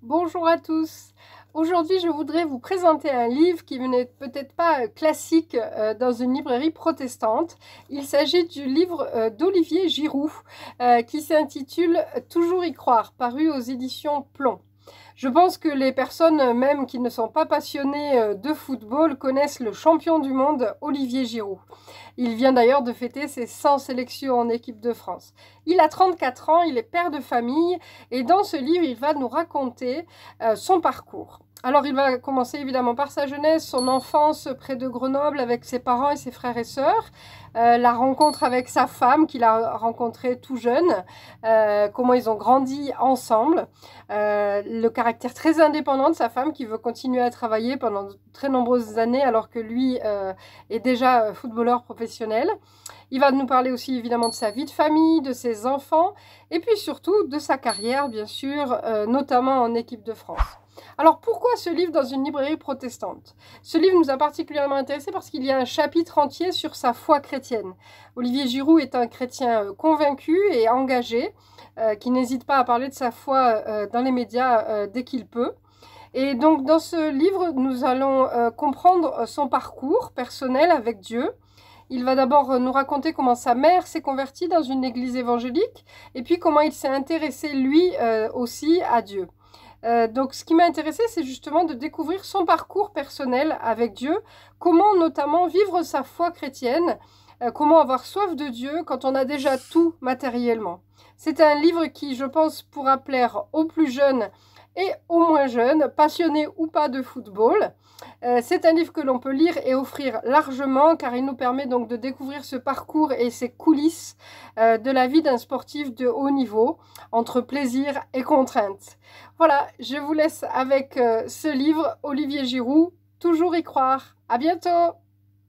Bonjour à tous. Aujourd'hui, je voudrais vous présenter un livre qui n'est peut-être pas classique dans une librairie protestante. Il s'agit du livre d'Olivier Giroud qui s'intitule Toujours y croire, paru aux éditions Plomb. Je pense que les personnes même qui ne sont pas passionnées de football connaissent le champion du monde Olivier Giroud. Il vient d'ailleurs de fêter ses 100 sélections en équipe de France. Il a 34 ans, il est père de famille et dans ce livre, il va nous raconter son parcours. Alors il va commencer évidemment par sa jeunesse, son enfance près de Grenoble avec ses parents et ses frères et sœurs, la rencontre avec sa femme qu'il a rencontrée tout jeune, comment ils ont grandi ensemble, le caractère très indépendant de sa femme qui veut continuer à travailler pendant de très nombreuses années alors que lui est déjà footballeur professionnel. Il va nous parler aussi évidemment de sa vie de famille, de ses enfants et puis surtout de sa carrière bien sûr, notamment en équipe de France. Alors pourquoi ce livre dans une librairie protestante? Ce livre nous a particulièrement intéressés parce qu'il y a un chapitre entier sur sa foi chrétienne. Olivier Giroud est un chrétien convaincu et engagé, qui n'hésite pas à parler de sa foi dans les médias dès qu'il peut. Et donc dans ce livre, nous allons comprendre son parcours personnel avec Dieu. Il va d'abord nous raconter comment sa mère s'est convertie dans une église évangélique et puis comment il s'est intéressé lui aussi à Dieu. Donc ce qui m'a intéressé, c'est justement de découvrir son parcours personnel avec Dieu, comment notamment vivre sa foi chrétienne, comment avoir soif de Dieu quand on a déjà tout matériellement. C'est un livre qui, je pense, pourra plaire aux plus jeunes et aux moins jeunes, passionnés ou pas de football. C'est un livre que l'on peut lire et offrir largement car il nous permet donc de découvrir ce parcours et ces coulisses de la vie d'un sportif de haut niveau, entre plaisir et contrainte. Voilà, je vous laisse avec ce livre, Olivier Giroud, Toujours y croire. À bientôt!